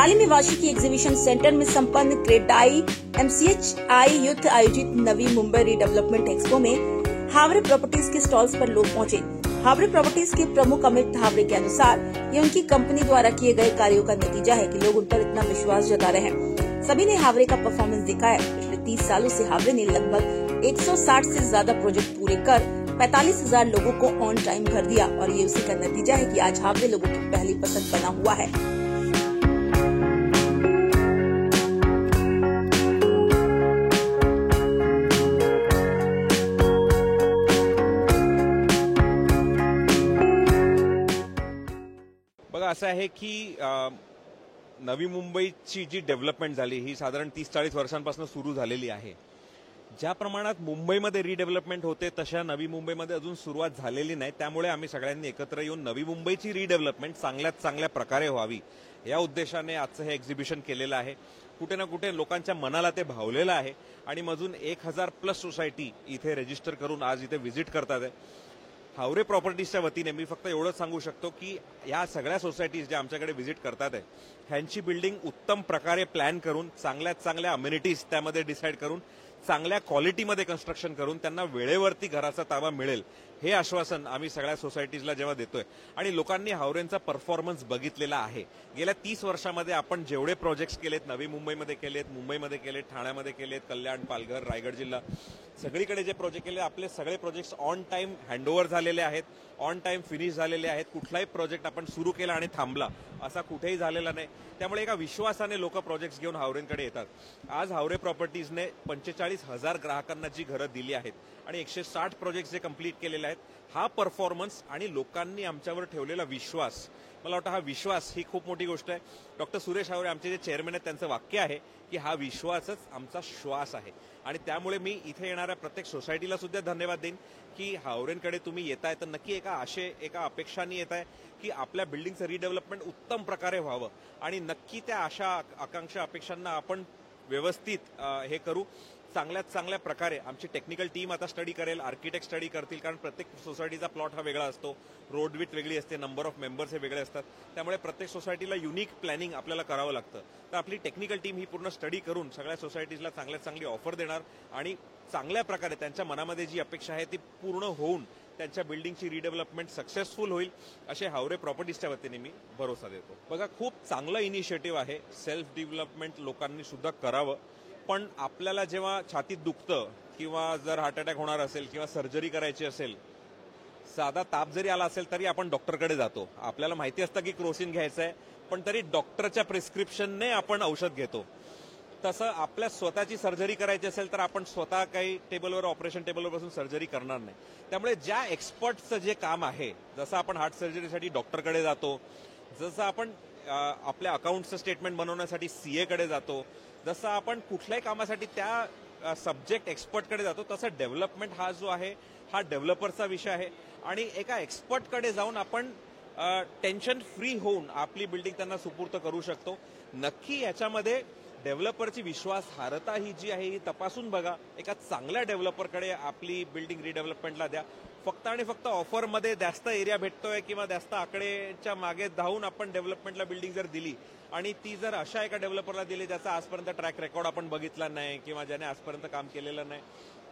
हाल ही में वार्षिकी एग्जीबिशन सेंटर में संपन्न क्रेडाई MCHI युद्ध आयोजित नवी मुंबई रीडेवलपमेंट एक्सपो में हावरे प्रॉपर्टीज के स्टॉल्स पर लोग पहुंचे। हावरे प्रॉपर्टीज के प्रमुख अमित हावरे के अनुसार ये उनकी कंपनी द्वारा किए गए कार्यों का नतीजा है कि लोग उन पर इतना विश्वास जता रहे हैं। सभी ने हावरे का परफॉर्मेंस देखा है। पिछले 30 सालों से हावरे ने लगभग 160 से ज्यादा प्रोजेक्ट पूरे कर 45,000 लोगों को ऑन टाइम घर दिया और ये उसी का नतीजा है कि आज हावरे लोगों की पहली पसंद बना हुआ है। बघा असं आहे की नवी मुंबईची जी डेव्हलपमेंट झाली ही साधारण 30-40 वर्षांपासून सुरू झालेली आहे। ज्या प्रमाणात मुंबईमध्ये रिडेव्हलपमेंट होते तशा नवी मुंबईमध्ये अजून सुरुवात झालेली नाही। त्यामुळे आम्ही सगळ्यांनी एकत्र येऊन नवी मुंबईची रिडेव्हलपमेंट चांगल्यात चांगल्या प्रकारे व्हावी या उद्देशाने आजचं हे एक्झिबिशन केलेलं आहे। कुठे ना कुठे लोकांच्या मनाला ते भावलेलं आहे आणि मधून 1000+ सोसायटी इथे रजिस्टर करून आज इथे व्हिजिट करतात आहे। हावरे प्रॉपर्टीजच्या वतीने मी फक्त एवढंच सांगू शकतो की या सगळ्या सोसायटीज ज्या आमच्याकडे व्हिजिट करतात आहे ह्यांची बिल्डिंग उत्तम प्रकारे प्लॅन करून चांगल्यात चांगल्या अम्युनिटीज त्यामध्ये डिसाईड करून चांगल्या क्वालिटीमध्ये कन्स्ट्रक्शन करून त्यांना वेळेवरती घराचा ताबा मिळेल हे आश्वासन आम्ही सगळ्या सोसायटीजला जेव्हा देतोय आणि लोकांनी हावरेंचा परफॉर्मन्स बघितलेला आहे। गेल्या 30 वर्षामध्ये आपण जेवढे प्रोजेक्ट्स केलेत नवी मुंबईमध्ये केलेत, मुंबईमध्ये केलेत, ठाण्यामध्ये केलेत, कल्याण, पालघर, रायगड जिल्हा सगळीकडे जे प्रोजेक्ट केले आपले सगळे प्रोजेक्ट्स ऑन टाइम हँडओव्हर झालेले आहेत, ऑन टाइम फिनिश झालेले आहेत। कुठलाही प्रोजेक्ट आपण सुरू केला आणि थांबला असा कुठेही झालेला नाही। त्यामुळे एका विश्वासाने लोक प्रोजेक्ट्स घेऊन हावरेंकडे येतात। आज हावरे प्रॉपर्टीजने 45,000 ग्राहकांना जी घरं दिली आहेत आणि 160 प्रोजेक्ट्स जे कंप्लीट केलेले आहेत हा परफॉर्मन्स आणि लोकांनी आमच्यावर ठेवलेला विश्वास, मला वाटतं हा विश्वास ही खूप मोठी गोष्ट आहे। डॉक्टर सुरेश हावरे आमचे जे चेअरमन आहेत त्यांचं वाक्य आहे की हा विश्वासच आमचा श्वास आहे आणि त्यामुळे मी इथे येणाऱ्या प्रत्येक सोसायटीला सुद्धा धन्यवाद देईन की हावरेंकडे तुम्ही येताय तर नक्की एका अपेक्षाने येताय की आपल्या बिल्डिंगचं रिडेव्हलपमेंट उत्तम प्रकारे व्हावं आणि नक्की त्या आशा आकांक्षा अपेक्षांना आपण व्यवस्थित हे करू। चांगल्यात चांगल्या प्रकारे आमची टेक्निकल टीम आता स्टडी करेल, आर्किटेक्ट स्टडी करतील, कारण प्रत्येक सोसायटीचा प्लॉट हा वेगळा असतो, रोड विड्थ वेगळी असते, नंबर ऑफ मेंबर्स हे वेगळे असतात। त्यामुळे प्रत्येक सोसायटीला युनिक प्लॅनिंग आपल्याला करावं लागतं। तर आपली टेक्निकल टीम ही पूर्ण स्टडी करून सगळ्या सोसायटीजला चांगल्यात चांगली ऑफर देणार आणि चांगल्या प्रकारे त्यांच्या मनामध्ये जी अपेक्षा आहे ती पूर्ण होऊन त्यांच्या बिल्डिंगची रिडेव्हलपमेंट सक्सेसफुल होईल असे हावरे प्रॉपर्टीजच्या वतीने मी भरोसा देतो। बघा खूप चांगलं इनिशिएटिव्ह आहे, सेल्फ डेव्हलपमेंट लोकांनी सुद्धा करावं। पण आपल्याला जेव्हा छातीत दुखतं किंवा जर हार्ट अटॅक होणार असेल किंवा सर्जरी करायची असेल, साधा ताप जरी आला असेल तरी आपण डॉक्टरकडे जातो। आपल्याला माहिती असतं की क्रोसिन घ्यायचं आहे पण तरी डॉक्टरच्या प्रिस्क्रिप्शनने आपण औषध घेतो। तसं आपल्या स्वतःची सर्जरी करायची असेल तर आपण स्वतः काही टेबलवर ऑपरेशन टेबलवर बसून सर्जरी करणार नाही। त्यामुळे ज्या एक्सपर्टचं जे काम आहे, जसं आपण हार्ट सर्जरीसाठी डॉक्टरकडे जातो, जसं आपण आपल्या अकाउंटचं स्टेटमेंट बनवण्यासाठी CA कडे जातो, जसं आपण कुठल्याही कामासाठी त्या सब्जेक्ट एक्सपर्टकडे जातो, तसं डेव्हलपमेंट हा जो आहे हा डेव्हलपरचा विषय आहे आणि एका एक्सपर्टकडे जाऊन आपण टेन्शन फ्री होऊन आपली बिल्डिंग त्यांना सुपूर्द करू शकतो। नक्की याच्यामध्ये डेव्हलपरची विश्वासार्हता ही जी आहे ही तपासून बघा। एका चांगल्या डेव्हलपरकडे आपली बिल्डिंग रिडेव्हलपमेंटला द्या। फक्त आणि फक्त ऑफरमध्ये जास्त एरिया भेटतोय किंवा जास्त आकडेच्या मागे धावून आपण डेव्हलपमेंटला बिल्डिंग जर दिली आणि ती जर अशा एका डेव्हलपरला दिली ज्याचा आजपर्यंत ट्रॅक रेकॉर्ड आपण बघितला नाही किंवा ज्याने आजपर्यंत काम केलेलं नाही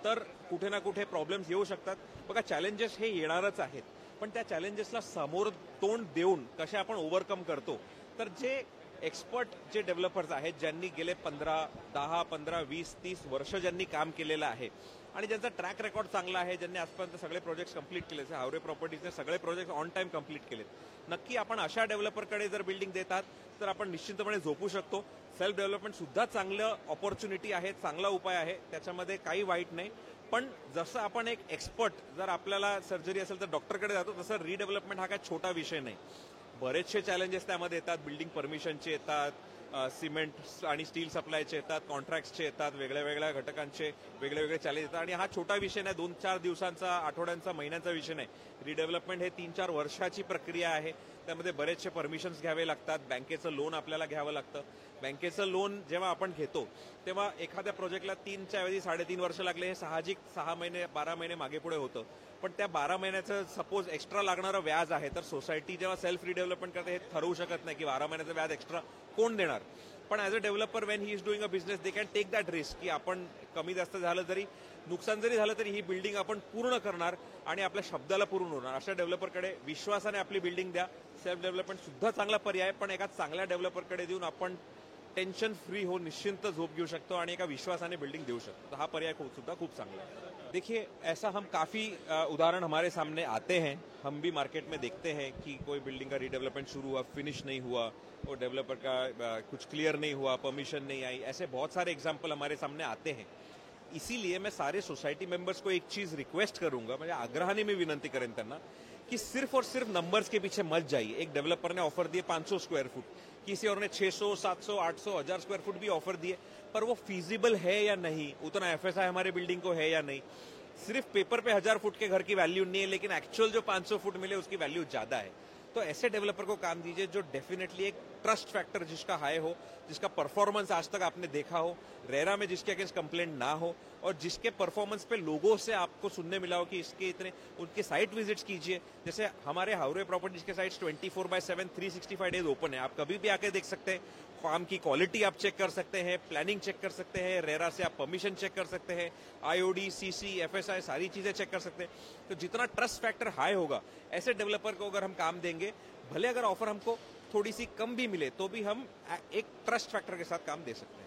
तर कुठे ना कुठे प्रॉब्लेम्स येऊ शकतात। बघा चॅलेंजेस हे येणारच आहेत, पण त्या चॅलेंजेसला समोर तोंड देऊन कसे आपण ओव्हरकम करतो, तर जे एक्सपर्ट जे डेव्हलपर्स आहेत ज्यांनी गेले 10, 15, 20, 30 वर्ष ज्यांनी काम केलेलं आहे आणि ज्यांचा ट्रॅक रेकॉर्ड चांगला आहे, ज्यांनी आजपर्यंत सगळे प्रोजेक्ट कंप्लीट केले, हावरे प्रॉपर्टीजने सगळे प्रोजेक्ट ऑन टाइम कंप्लीट केलेत, नक्की आपण अशा डेव्हलपरकडे जर बिल्डिंग देतात तर आपण निश्चितपणे झोपू शकतो। सेल्फ डेव्हलपमेंट सुद्धा चांगलं ऑपॉर्च्युनिटी आहे, चांगला उपाय आहे, त्याच्यामध्ये काही वाईट नाही। पण जसं आपण एक एक्सपर्ट जर आपल्याला सर्जरी असेल तर डॉक्टरकडे जातो, तसं रिडेव्हलपमेंट हा काही छोटा विषय नाही। बरेचसे चॅलेंजेस त्यामध्ये येतात, बिल्डिंग परमिशनचे येतात, सिमेंट आणि स्टील सप्लायचे येतात, कॉन्ट्रॅक्ट्सचे येतात, वेगळ्या वेगळ्या घटकांचे वेगळे चॅलेंज येतात आणि हा छोटा विषय नाही, 2-4 दिवसांचा, आठवड्यांचा, महिन्यांचा विषय नाही। रिडेव्हलपमेंट हे 3-4 वर्षाची प्रक्रिया आहे। त्यामध्ये बरेचसे परमिशन्स घ्यावे लागतात, बँकेचं लोन आपल्याला घ्यावं लागतं। बँकेचं लोन जेव्हा आपण घेतो तेव्हा एखाद्या प्रोजेक्टला 3च्या ऐवजी 3.5 वर्ष लागले, हे साहजिक 6 महिने 12 महिने मागे पुढे होतं। पण त्या 12 महिन्याचं सपोज एक्स्ट्रा लागणारं व्याज आहे तर सोसायटी जेव्हा सेल्फ रिडेव्हलपमेंट करते हे ठरवू शकत नाही की 12 महिन्याचं व्याज एक्स्ट्रा कोण देणार। पण as a developer when he is doing a business they can take that risk की आपण कमी जास्त झालं जरी नुकसान जरी झालं तरी ही बिल्डिंग आपण पूर्ण करणार आणि आपल्या शब्दाला पूर्ण होणार. अशा डेव्हलपरकडे विश्वासाने आपली बिल्डिंग द्या. सेल्फ डेव्हलपमेंट सुद्धा चांगला पर्याय, पण एका चांगल्या डेव्हलपरकडे देऊन आपण टेंशन फ्री हो निश्चिंत झोप घेऊ शकतो आणि एका विश्वासाने बिल्डिंग देऊ शकतो. तो हा पर्याय सुद्धा खूप चांगला है. देखिए ऐसा हम काफ़ी उदाहरण हमारे सामने आते हैं. हम भी मार्केट में देखते हैं कि कोई बिल्डिंग का रीडेवलपमेंट शुरू हुआ, फिनिश नहीं हुआ, वो डेवलपर का कुछ क्लियर नहीं हुआ, परमिशन नहीं आई, ऐसे बहुत सारे एग्जाम्पल हमारे सामने आते हैं. इसीलिए मैं सारे सोसाइटी मेंबर्स को एक चीज रिक्वेस्ट करूंगा, म्हणजे आग्रहाने मी विनंती करेन त्यांना कि सिर्फ और सिर्फ नंबर्स के पीछे मत जाइए. एक डेवलपर ने ऑफर दिए 500 स्क्वायर फुट, किसी और ने 600, 700, 800, 1000 स्क्वायर फुट भी ऑफर दिए, पर वो फीजिबल है या नहीं, उतना एफएसआई हमारे बिल्डिंग को है या नहीं. सिर्फ पेपर पे 1000 फुट के घर की वैल्यू नहीं है, लेकिन एक्चुअल जो 500 फुट मिले उसकी वैल्यू ज्यादा है. तो ऐसे डेवलपर को काम दीजिए जो डेफिनेटली एक ट्रस्ट फैक्टर जिसका हाई हो, जिसका परफॉर्मेंस आज तक आपने देखा हो, रेरा में जिसके अगेंस्ट कंप्लेंट ना हो, और जिसके परफॉर्मेंस पे लोगों से आपको सुनने मिला हो कि इसके इतने, उनके साइट विजिट्स कीजिए. जैसे हमारे हावरे प्रॉपर्टीज के साइट्स 24/7 365 डेज ओपन है. आप कभी भी आके देख सकते हैं. काम की क्वालिटी आप चेक कर सकते हैं, प्लानिंग चेक कर सकते हैं, रेरा से आप परमिशन चेक कर सकते हैं, आईओडी, सीसी, एफएसआई सारी चीजें चेक कर सकते हैं. तो जितना ट्रस्ट फैक्टर हाई होगा, ऐसे डेवलपर को अगर हम काम देंगे, भले अगर ऑफर हमको थोड़ी सी कम भी मिले तो भी हम एक ट्रस्ट फैक्टर के साथ काम दे सकते हैं.